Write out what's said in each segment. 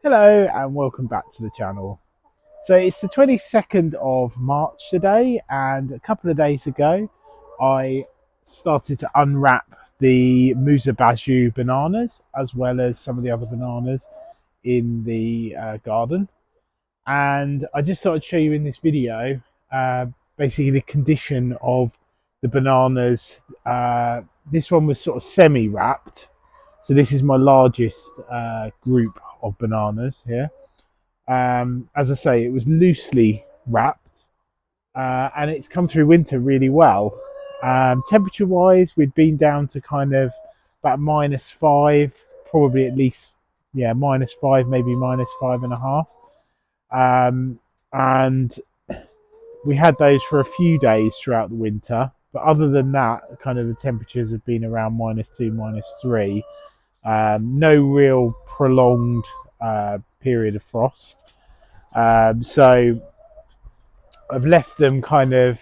Hello and welcome back to the channel. So it's the 22nd of March today, and a couple of days ago I started to unwrap the Musa Basjoo bananas as well as some of the other bananas in the garden. And I just thought I'd show you in this video uh, basically the condition of the bananas. This one was sort of semi-wrapped, so this is my largest group of bananas here. As I say, it was loosely wrapped, and it's come through winter really well. Temperature wise, we'd been down to kind of about -5, probably at least, yeah, -5, maybe -5.5. And we had those for a few days throughout the winter. But other than that, kind of the temperatures have been around -2, -3. No real prolonged period of frost. So I've left them kind of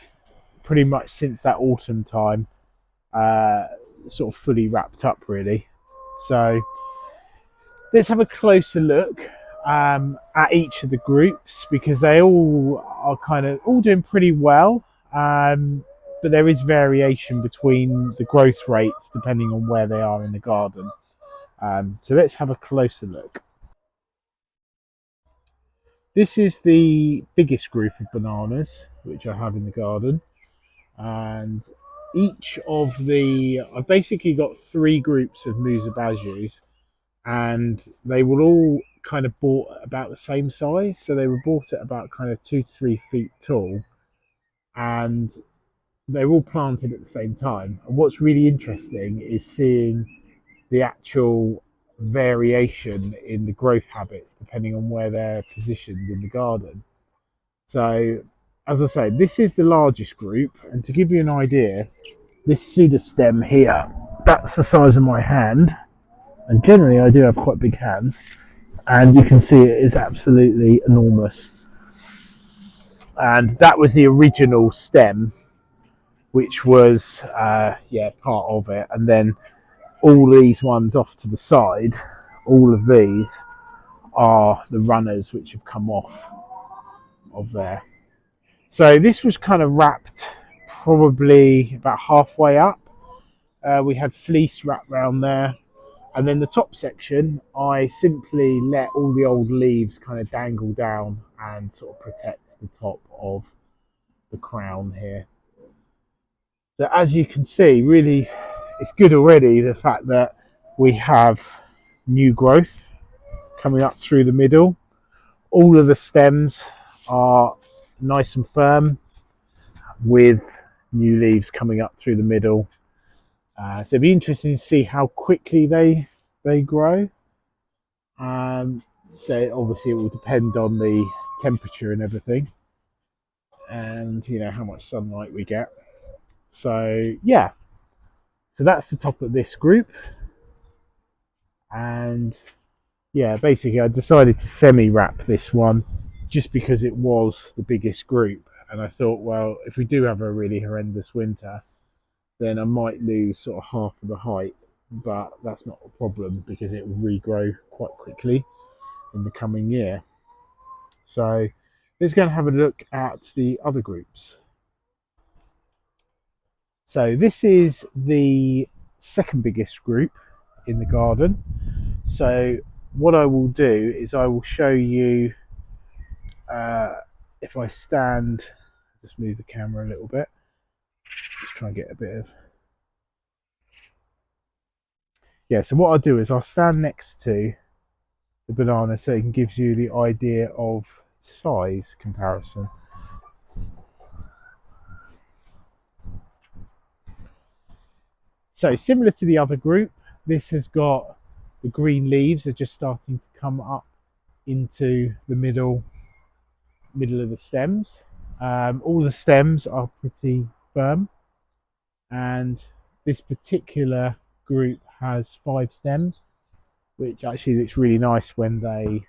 pretty much since that autumn time, uh, sort of fully wrapped up, really. So let's have a closer look at each of the groups because they all are kind of all doing pretty well. But there is variation between the growth rates depending on where they are in the garden. So let's have a closer look. This is the biggest group of bananas which I have in the garden, and each of the I've basically got three groups of Musa Basjoos, and they were all kind of bought at about the same size. So they were bought at about kind of 2 to 3 feet tall, and they were all planted at the same time. And what's really interesting is seeing the actual variation in the growth habits depending on where they're positioned in the garden. So, as I say, this is the largest group, and to give you an idea, this pseudostem here, that's the size of my hand, and generally I do have quite big hands, and you can see it is absolutely enormous. And that was the original stem, which was yeah, part of it, and then all these ones off to the side, all of these are the runners which have come off of there. So this was kind of wrapped probably about halfway up. We had fleece wrapped around there, and then the top section I simply let all the old leaves kind of dangle down and sort of protect the top of the crown here. So as you can see, really it's good already, the fact that we have new growth coming up through the middle. All of the stems are nice and firm with new leaves coming up through the middle. So it'd be interesting to see how quickly they grow. So obviously it will depend on the temperature and everything, and you know how much sunlight we get. So yeah, so that's the top of this group, and yeah, basically I decided to semi-wrap this one just because it was the biggest group, and I thought, well, if we do have a really horrendous winter, then I might lose sort of half of the height, but that's not a problem because it will regrow quite quickly in the coming year. So let's go and have a look at the other groups. So this is the second biggest group in the garden. So what I will do is I will show you, if I stand, just move the camera a little bit, just try and get a bit of, yeah, so what I'll do is I'll stand next to the banana so it gives you the idea of size comparison. So similar to the other group, this has got the green leaves are just starting to come up into the middle of the stems. All the stems are pretty firm, and this particular group has 5 stems, which actually looks really nice when they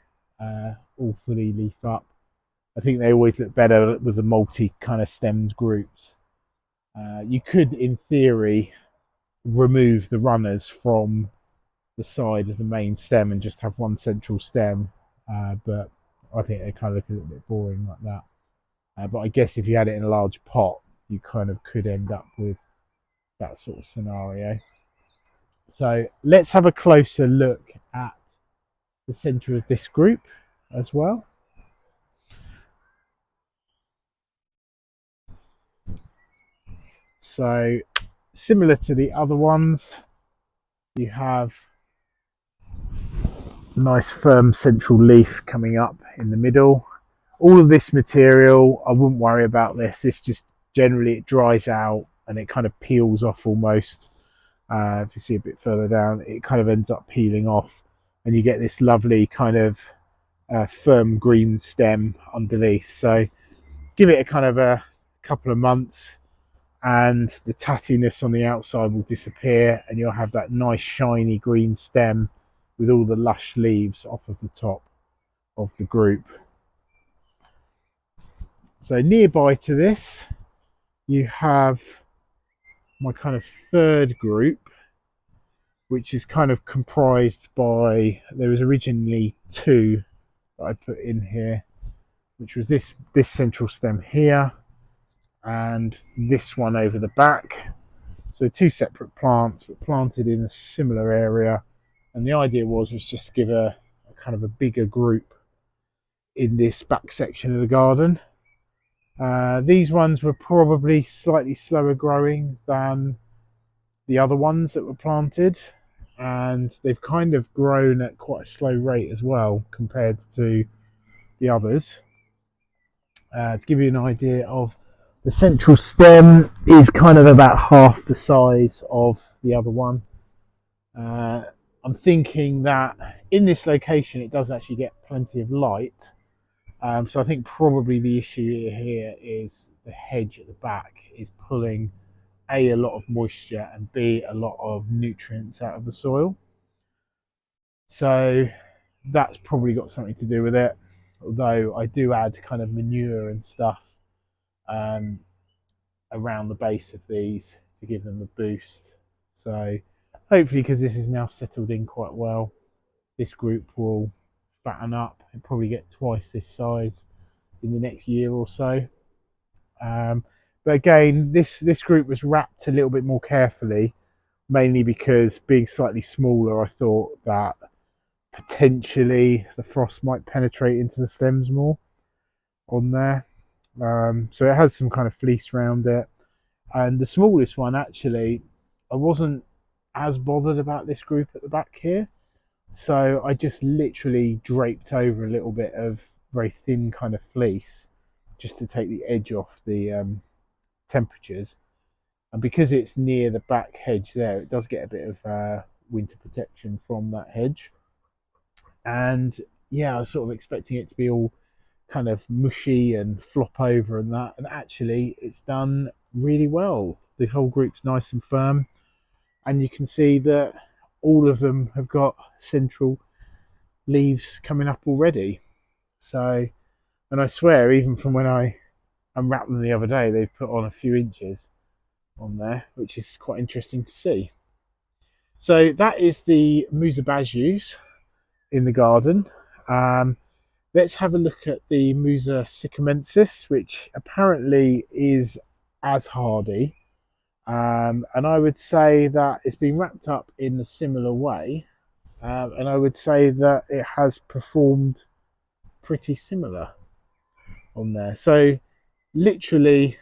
all fully leaf up. I think they always look better with the multi kind of stemmed groups. You could, in theory, remove the runners from the side of the main stem and just have one central stem, but I think they kind of look a little bit boring like that. But I guess if you had it in a large pot, you kind of could end up with that sort of scenario. So let's have a closer look at the center of this group as well. So similar to the other ones, you have a nice firm central leaf coming up in the middle. All of this material, I wouldn't worry about this. This just generally it dries out and it kind of peels off almost. If you see a bit further down, it kind of ends up peeling off and you get this lovely kind of firm green stem underneath. So give it a kind of a couple of months and the tattiness on the outside will disappear and you'll have that nice shiny green stem with all the lush leaves off of the top of the group. So nearby to this, you have my kind of third group, which is kind of comprised by, there was originally two that I put in here, which was this central stem here and this one over the back. So two separate plants, but planted in a similar area. And the idea was just to give a kind of a bigger group in this back section of the garden. These ones were probably slightly slower growing than the other ones that were planted, and they've kind of grown at quite a slow rate as well compared to the others. To give you an idea of the central stem is kind of about half the size of the other one. I'm thinking that in this location it does actually get plenty of light. So I think probably the issue here is the hedge at the back is pulling a lot of moisture and B, a lot of nutrients out of the soil. So that's probably got something to do with it. Although I do add kind of manure and stuff around the base of these to give them a boost. So hopefully, because this is now settled in quite well, this group will fatten up and probably get twice this size in the next year or so. But again, this group was wrapped a little bit more carefully, mainly because being slightly smaller, I thought that potentially the frost might penetrate into the stems more on there. So it had some kind of fleece around it. And the smallest one, actually, I wasn't as bothered about this group at the back here. So I just literally draped over a little bit of very thin kind of fleece just to take the edge off the temperatures. And because it's near the back hedge there, it does get a bit of winter protection from that hedge. And yeah, I was sort of expecting it to be all kind of mushy and flop over and that. And actually, it's done really well. The whole group's nice and firm. And you can see that all of them have got central leaves coming up already. So, and I swear, even from when I unwrapped them the other day, they've put on a few inches on there, which is quite interesting to see. So that is the Musa Basjoos in the garden. Let's have a look at the Musa sycamensis, which apparently is as hardy. And I would say that it's been wrapped up in a similar way. And I would say that it has performed pretty similar on there. So literally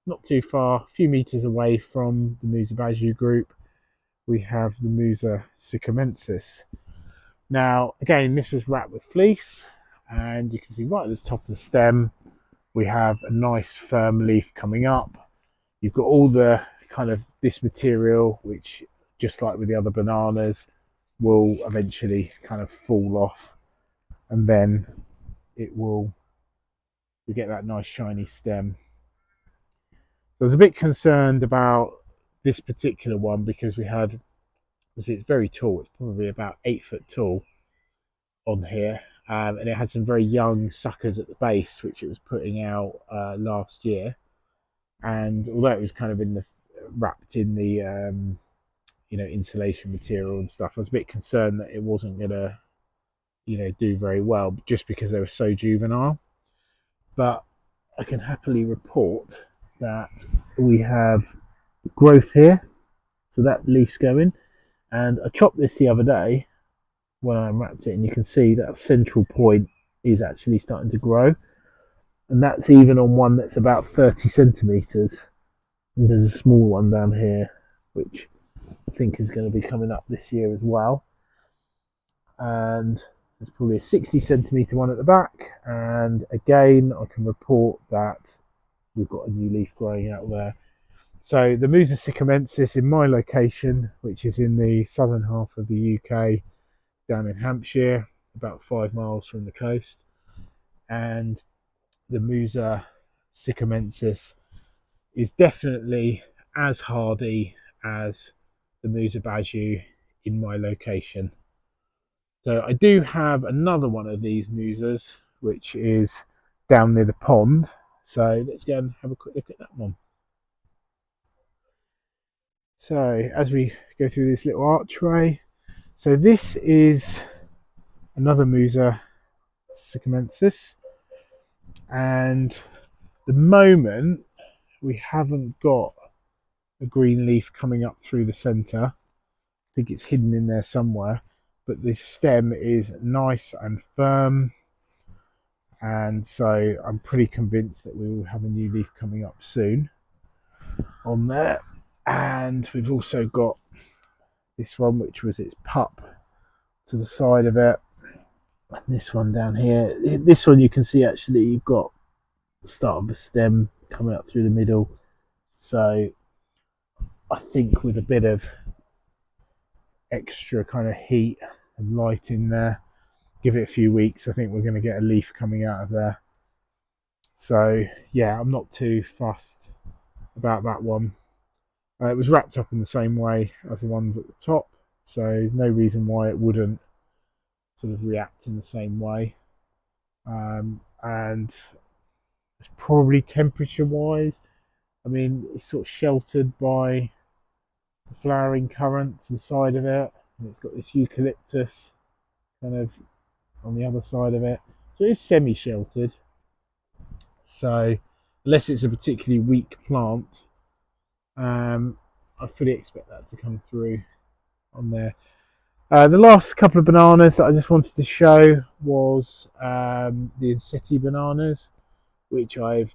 not too far, a few meters away from the Musa Basjoo group, we have the Musa sycamensis. Now, again, this was wrapped with fleece, and you can see right at the top of the stem, we have a nice firm leaf coming up. You've got all the kind of this material, which just like with the other bananas, will eventually kind of fall off, and then it will, you get that nice shiny stem. So I was a bit concerned about this particular one because we had, it's very tall, it's probably about 8 foot tall on here, and it had some very young suckers at the base which it was putting out last year. And although it was kind of in the wrapped in the insulation material and stuff, I was a bit concerned that it wasn't gonna do very well just because they were so juvenile. But I can happily report that we have growth here, so that leaf's going. And I chopped this the other day when I unwrapped it, and you can see that central point is actually starting to grow, and that's even on one that's about 30 centimeters. And there's a small one down here, which I think is going to be coming up this year as well. And there's probably a 60 centimeter one at the back. And again, I can report that we've got a new leaf growing out there. So the Musa sycamensis in my location, which is in the southern half of the UK, down in Hampshire, about 5 miles from the coast, and the Musa sycamensis is definitely as hardy as the Musa Basjoo in my location. So I do have another one of these Musas, which is down near the pond. So let's go and have a quick look at that one. So as we go through this little archway, so this is another Musa sycamensis, and the moment we haven't got a green leaf coming up through the centre. I think it's hidden in there somewhere, but this stem is nice and firm, and so I'm pretty convinced that we will have a new leaf coming up soon on there. And we've also got this one, which was its pup to the side of it, and this one down here. This one you can see actually you've got the start of a stem coming up through the middle. So I think with a bit of extra kind of heat and light in there, give it a few weeks, I think we're going to get a leaf coming out of there. So yeah, I'm not too fussed about that one. It was wrapped up in the same way as the ones at the top, so no reason why it wouldn't sort of react in the same way. And it's probably temperature wise, I mean, it's sort of sheltered by the flowering currant to the side of it, and it's got this eucalyptus kind of on the other side of it, so it's semi-sheltered. So unless it's a particularly weak plant, I fully expect that to come through on there. The last couple of bananas that I just wanted to show was the Insetti bananas, which I've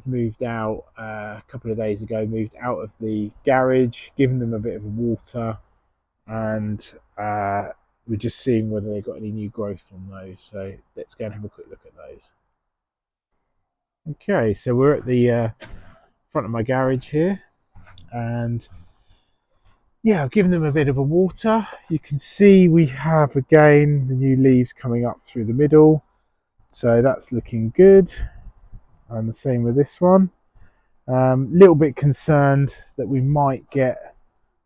moved out a couple of days ago, moved out of the garage, given them a bit of water, and we're just seeing whether they've got any new growth on those. So let's go and have a quick look at those. Okay, so we're at the front of my garage here, and yeah, I've given them a bit of a water. You can see we have again the new leaves coming up through the middle, so that's looking good. And the same with this one. Little bit concerned that we might get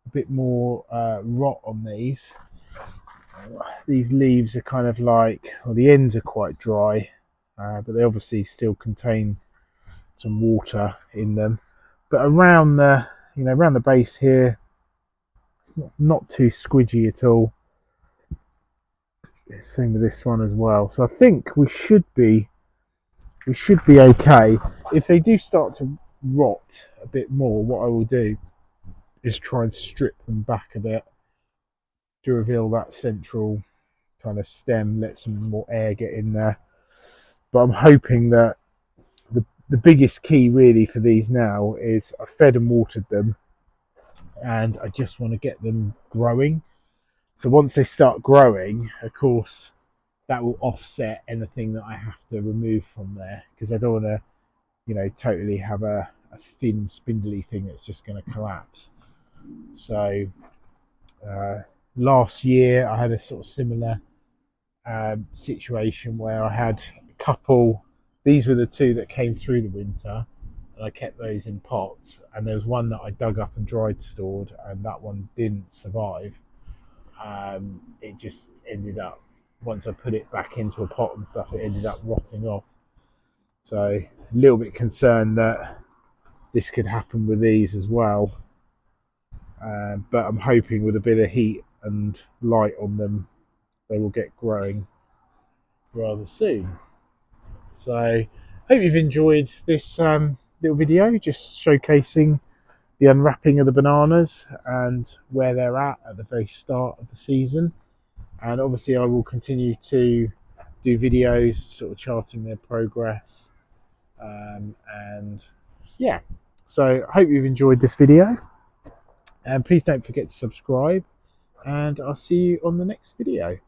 a bit more rot on these. These leaves are kind of like, well, the ends are quite dry, but they obviously still contain some water in them. But around around the base here, it's not too squidgy at all. Same with this one as well. So I think we should be okay. If they do start to rot a bit more, what I will do is try and strip them back a bit to reveal that central kind of stem, let some more air get in there. But I'm hoping that the biggest key really for these now is I fed and watered them, and I just want to get them growing. So once they start growing, of course, that will offset anything that I have to remove from there, because I don't want to, totally have a thin, spindly thing that's just going to collapse. So last year I had a sort of similar situation where I had a couple. These were the two that came through the winter, and I kept those in pots. And there was one that I dug up and dried stored, and that one didn't survive. It just ended up, once I put it back into a pot and stuff, it ended up rotting off. So a little bit concerned that this could happen with these as well. But I'm hoping with a bit of heat and light on them, they will get growing. rather soon. So hope you've enjoyed this little video just showcasing the unwrapping of the bananas and where they're at the very start of the season. And obviously I will continue to do videos sort of charting their progress, and yeah, so I hope you've enjoyed this video, and please don't forget to subscribe, and I'll see you on the next video.